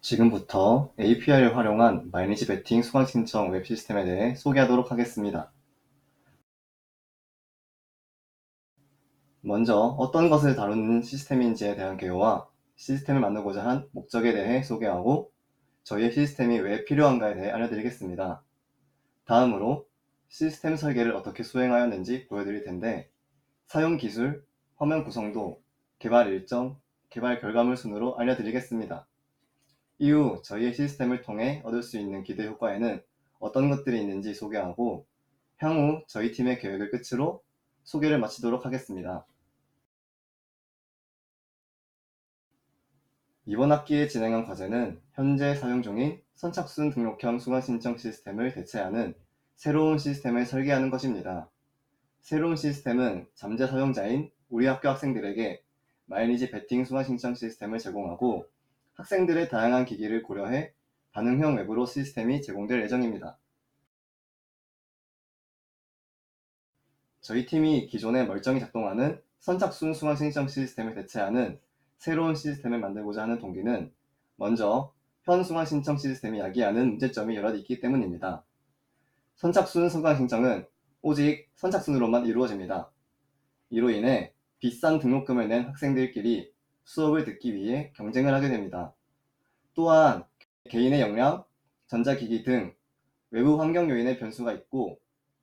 지금부터 API를 활용한 마이니지 베팅 수강 신청 웹 시스템에 대해 소개하도록 하겠습니다. 먼저 어떤 것을 다루는 시스템인지에 대한 개요와 시스템을 만들고자 한 목적에 대해 소개하고 저희의 시스템이 왜 필요한가에 대해 알려드리겠습니다. 다음으로 시스템 설계를 어떻게 수행하였는지 보여드릴 텐데 사용 기술, 화면 구성도, 개발 일정, 개발 결과물 순으로 알려드리겠습니다. 이후 저희의 시스템을 통해 얻을 수 있는 기대 효과에는 어떤 것들이 있는지 소개하고 향후 저희 팀의 계획을 끝으로 소개를 마치도록 하겠습니다. 이번 학기에 진행한 과제는 현재 사용 중인 선착순 등록형 수강 신청 시스템을 대체하는 새로운 시스템을 설계하는 것입니다. 새로운 시스템은 잠재 사용자인 우리 학교 학생들에게 마이니지 베팅 수강 신청 시스템을 제공하고 학생들의 다양한 기기를 고려해 반응형 웹으로 시스템이 제공될 예정입니다. 저희 팀이 기존에 멀쩡히 작동하는 선착순 수강 신청 시스템을 대체하는 새로운 시스템을 만들고자 하는 동기는 먼저 현 수강 신청 시스템이 야기하는 문제점이 여럿 있기 때문입니다. 선착순 수강 신청은 오직 선착순으로만 이루어집니다. 이로 인해 비싼 등록금을 낸 학생들끼리 수업을 듣기 위해 경쟁을 하게 됩니다. 또한 개인의 역량, 전자기기 등 외부 환경 요인의 변수가 있고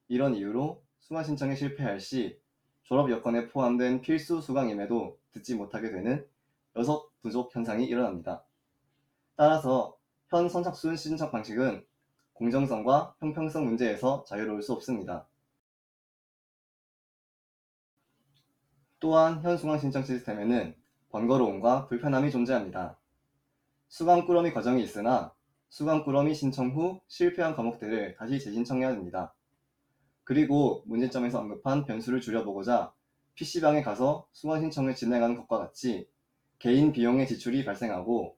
이런 이유로 수강 신청에 실패할 시 졸업 여건에 포함된 필수 수강임에도 듣지 못하게 되는 여석 부족 현상이 일어납니다. 따라서 현 선착순 신청 방식은 공정성과 형평성 문제에서 자유로울 수 없습니다. 또한 현 수강 신청 시스템에는 번거로움과 불편함이 존재합니다. 수강 꾸러미 과정이 있으나 수강 꾸러미 신청 후 실패한 과목들을 다시 재신청해야 합니다. 그리고 문제점에서 언급한 변수를 줄여보고자 PC방에 가서 수강 신청을 진행하는 것과 같이 개인 비용의 지출이 발생하고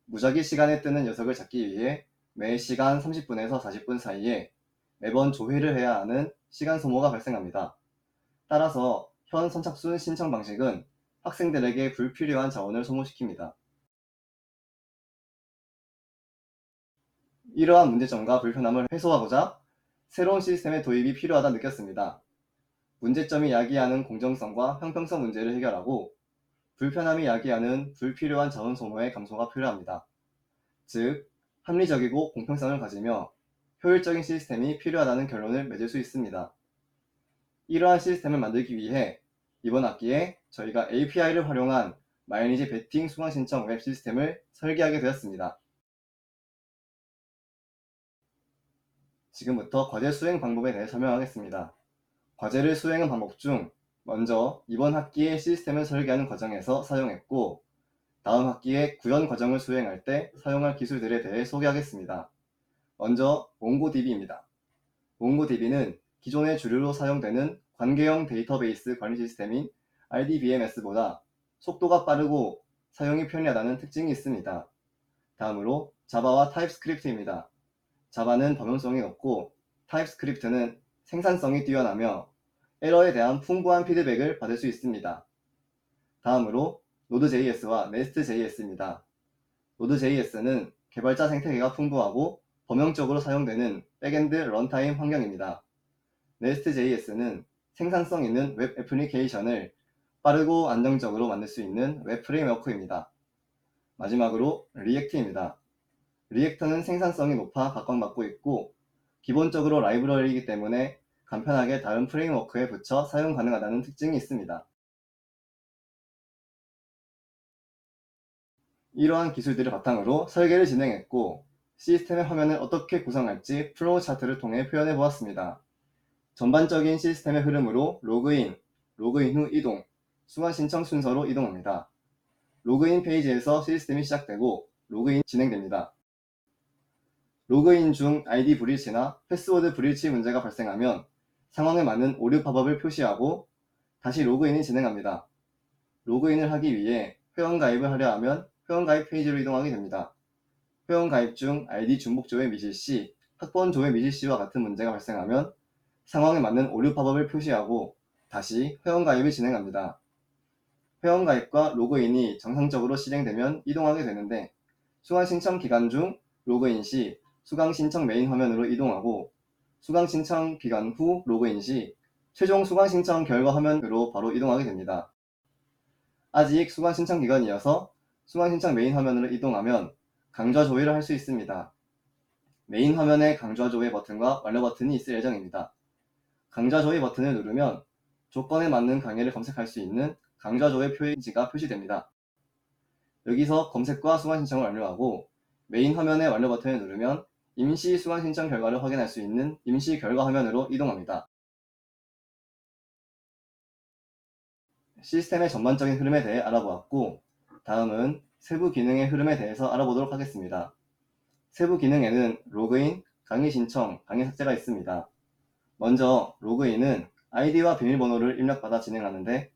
무작위 시간에 뜨는 녀석을 잡기 위해 매 시간 30분에서 40분 사이에 매번 조회를 해야 하는 시간 소모가 발생합니다. 따라서 현 선착순 신청 방식은 학생들에게 불필요한 자원을 소모시킵니다. 이러한 문제점과 불편함을 해소하고자 새로운 시스템의 도입이 필요하다 느꼈습니다. 문제점이 야기하는 공정성과 형평성 문제를 해결하고 불편함이 야기하는 불필요한 자원 소모의 감소가 필요합니다. 즉, 합리적이고 공평성을 가지며 효율적인 시스템이 필요하다는 결론을 맺을 수 있습니다. 이러한 시스템을 만들기 위해 이번 학기에 저희가 API를 활용한 마이니지 베팅 수강 신청 웹 시스템을 설계하게 되었습니다. 지금부터 과제 수행 방법에 대해 설명하겠습니다. 과제를 수행한 방법 중 먼저 이번 학기에 시스템을 설계하는 과정에서 사용했고 다음 학기에 구현 과정을 수행할 때 사용할 기술들에 대해 소개하겠습니다. 먼저 몽고DB입니다. 몽고DB는 기존의 주류로 사용되는 관계형 데이터베이스 관리 시스템인 RDBMS보다 속도가 빠르고 사용이 편리하다는 특징이 있습니다. 다음으로 자바와 타입스크립트입니다. 자바는 범용성이 높고 타입스크립트는 생산성이 뛰어나며 에러에 대한 풍부한 피드백을 받을 수 있습니다. 다음으로 노드.js와 nest.js입니다. 노드.js는 개발자 생태계가 풍부하고 범용적으로 사용되는 백엔드 런타임 환경입니다. nest.js는 생산성 있는 웹 애플리케이션을 빠르고 안정적으로 만들 수 있는 웹 프레임워크입니다. 마지막으로 리액트입니다. 리액터는 생산성이 높아 각광받고 있고 기본적으로 라이브러리이기 때문에 간편하게 다른 프레임워크에 붙여 사용 가능하다는 특징이 있습니다. 이러한 기술들을 바탕으로 설계를 진행했고 시스템의 화면을 어떻게 구성할지 플로우 차트를 통해 표현해 보았습니다. 전반적인 시스템의 흐름으로 로그인 후 이동, 수강 신청 순서로 이동합니다. 로그인 페이지에서 시스템이 시작되고 로그인 진행됩니다. 로그인 중 아이디 브리치나 패스워드 브리치 문제가 발생하면 상황에 맞는 오류 팝업을 표시하고 다시 로그인이 진행합니다. 로그인을 하기 위해 회원가입을 하려 하면 회원가입 페이지로 이동하게 됩니다. 회원가입 중 아이디 중복 조회 미실시, 학번 조회 미실시와 같은 문제가 발생하면 상황에 맞는 오류 팝업을 표시하고 다시 회원가입을 진행합니다. 회원가입과 로그인이 정상적으로 실행되면 이동하게 되는데 수강 신청 기간 중 로그인 시 수강 신청 메인 화면으로 이동하고 수강 신청 기간 후 로그인 시 최종 수강 신청 결과 화면으로 바로 이동하게 됩니다. 아직 수강 신청 기간이어서 수강 신청 메인 화면으로 이동하면 강좌 조회를 할 수 있습니다. 메인 화면에 강좌 조회 버튼과 완료 버튼이 있을 예정입니다. 강좌 조회 버튼을 누르면 조건에 맞는 강의를 검색할 수 있는 강좌 조회 표지가 표시됩니다. 여기서 검색과 수강 신청을 완료하고 메인 화면의 완료 버튼을 누르면 임시 수강 신청 결과를 확인할 수 있는 임시 결과 화면으로 이동합니다. 시스템의 전반적인 흐름에 대해 알아보았고, 다음은 세부 기능의 흐름에 대해서 알아보도록 하겠습니다. 세부 기능에는 로그인, 강의 신청, 강의 삭제가 있습니다. 먼저 로그인은 아이디와 비밀번호를 입력받아 진행하는데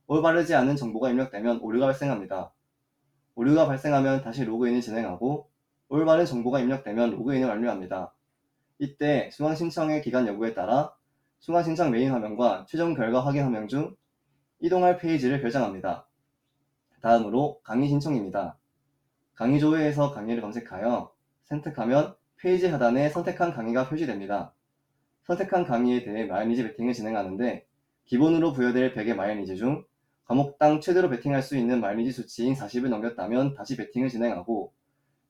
올바르지 않은 정보가 입력되면 오류가 발생합니다. 오류가 발생하면 다시 로그인을 진행하고 올바른 정보가 입력되면 로그인을 완료합니다. 이때 수강 신청의 기간 여부에 따라 수강 신청 메인 화면과 최종 결과 확인 화면 중 이동할 페이지를 결정합니다. 다음으로 강의 신청입니다. 강의 조회에서 강의를 검색하여 선택하면 페이지 하단에 선택한 강의가 표시됩니다. 선택한 강의에 대해 마일리지 베팅을 진행하는데 기본으로 부여될 100의 마일리지 중 과목당 최대로 베팅할 수 있는 마일리지 수치인 40을 넘겼다면 다시 베팅을 진행하고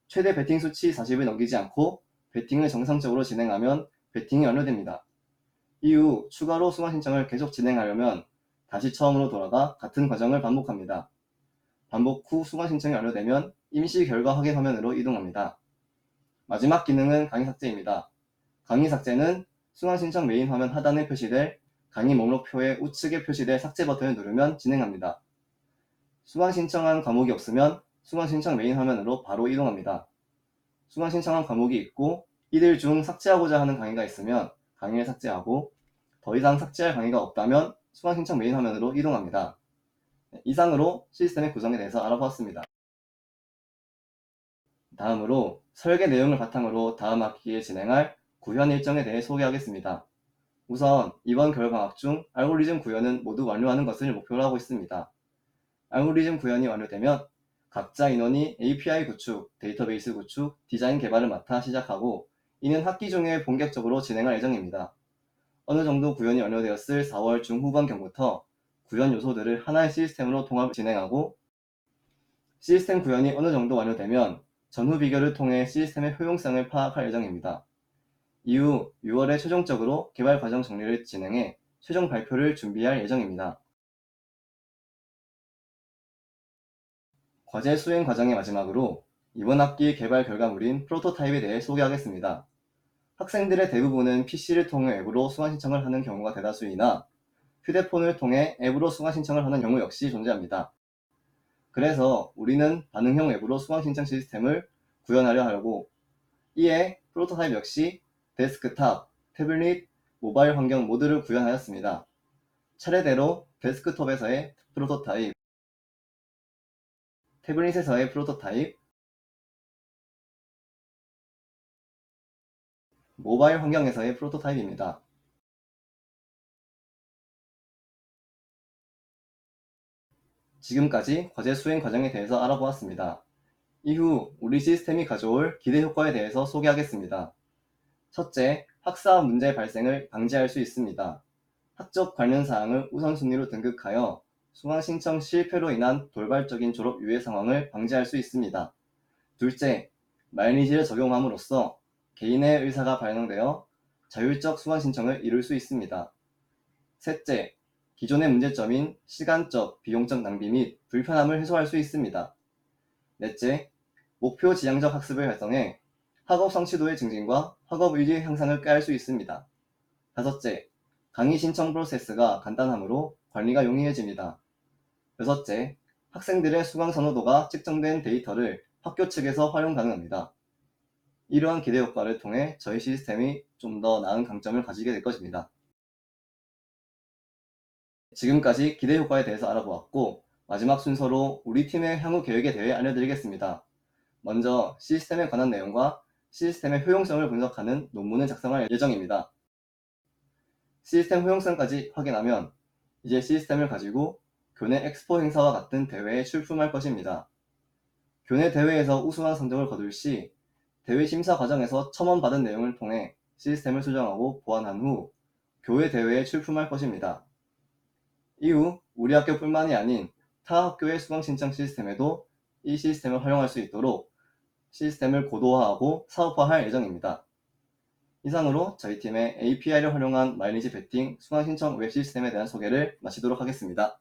최대 베팅 수치 40을 넘기지 않고 베팅을 정상적으로 진행하면 베팅이 완료됩니다. 이후 추가로 수강 신청을 계속 진행하려면 다시 처음으로 돌아가 같은 과정을 반복합니다. 반복 후 수강 신청이 완료되면 임시 결과 확인 화면으로 이동합니다. 마지막 기능은 강의 삭제입니다. 강의 삭제는 수강 신청 메인 화면 하단에 표시될 강의 목록표의 우측에 표시될 삭제 버튼을 누르면 진행합니다. 수강 신청한 과목이 없으면 수강 신청 메인 화면으로 바로 이동합니다. 수강 신청한 과목이 있고 이들 중 삭제하고자 하는 강의가 있으면 강의를 삭제하고 더 이상 삭제할 강의가 없다면 수강 신청 메인 화면으로 이동합니다. 이상으로 시스템의 구성에 대해서 알아보았습니다. 다음으로 설계 내용을 바탕으로 다음 학기에 진행할 구현 일정에 대해 소개하겠습니다. 우선 이번 겨울방학 중 알고리즘 구현은 모두 완료하는 것을 목표로 하고 있습니다. 알고리즘 구현이 완료되면 각자 인원이 API 구축, 데이터베이스 구축, 디자인 개발을 맡아 시작하고 이는 학기 중에 본격적으로 진행할 예정입니다. 어느 정도 구현이 완료되었을 4월 중후반경부터 구현 요소들을 하나의 시스템으로 통합 진행하고 시스템 구현이 어느 정도 완료되면 전후 비교를 통해 시스템의 효용성을 파악할 예정입니다. 이후 6월에 최종적으로 개발 과정 정리를 진행해 최종 발표를 준비할 예정입니다. 과제 수행 과정의 마지막으로 이번 학기 개발 결과물인 프로토타입에 대해 소개하겠습니다. 학생들의 대부분은 PC를 통해 앱으로 수강 신청을 하는 경우가 대다수이나 휴대폰을 통해 앱으로 수강 신청을 하는 경우 역시 존재합니다. 그래서 우리는 반응형 앱으로 수강 신청 시스템을 구현하려 하고 이에 프로토타입 역시 데스크탑, 태블릿, 모바일 환경 모두를 구현하였습니다. 차례대로 데스크톱에서의 프로토타입, 태블릿에서의 프로토타입, 모바일 환경에서의 프로토타입입니다. 지금까지 과제 수행 과정에 대해서 알아보았습니다. 이후 우리 시스템이 가져올 기대 효과에 대해서 소개하겠습니다. 첫째, 학사 문제 발생을 방지할 수 있습니다. 학적 관련 사항을 우선순위로 등극하여 수강 신청 실패로 인한 돌발적인 졸업 유예 상황을 방지할 수 있습니다. 둘째, 마일리지를 적용함으로써 개인의 의사가 반영되어 자율적 수강 신청을 이룰 수 있습니다. 셋째, 기존의 문제점인 시간적, 비용적 낭비 및 불편함을 해소할 수 있습니다. 넷째, 목표 지향적 학습을 활성해 학업 성취도의 증진과 학업 의지 향상을 꾀할 수 있습니다. 다섯째, 강의 신청 프로세스가 간단하므로 관리가 용이해집니다. 여섯째, 학생들의 수강 선호도가 측정된 데이터를 학교 측에서 활용 가능합니다. 이러한 기대 효과를 통해 저희 시스템이 좀 더 나은 강점을 가지게 될 것입니다. 지금까지 기대 효과에 대해서 알아보았고 마지막 순서로 우리 팀의 향후 계획에 대해 알려드리겠습니다. 먼저 시스템에 관한 내용과 시스템의 효용성을 분석하는 논문을 작성할 예정입니다. 시스템 효용성까지 확인하면 이제 시스템을 가지고 교내 엑스포 행사와 같은 대회에 출품할 것입니다. 교내 대회에서 우수한 성적을 거둘 시 대회 심사 과정에서 첨언 받은 내용을 통해 시스템을 수정하고 보완한 후 교외 대회에 출품할 것입니다. 이후 우리 학교뿐만이 아닌 타 학교의 수강 신청 시스템에도 이 시스템을 활용할 수 있도록 시스템을 고도화하고 사업화할 예정입니다. 이상으로 저희 팀의 API를 활용한 마일리지 베팅 수강 신청 웹 시스템에 대한 소개를 마치도록 하겠습니다.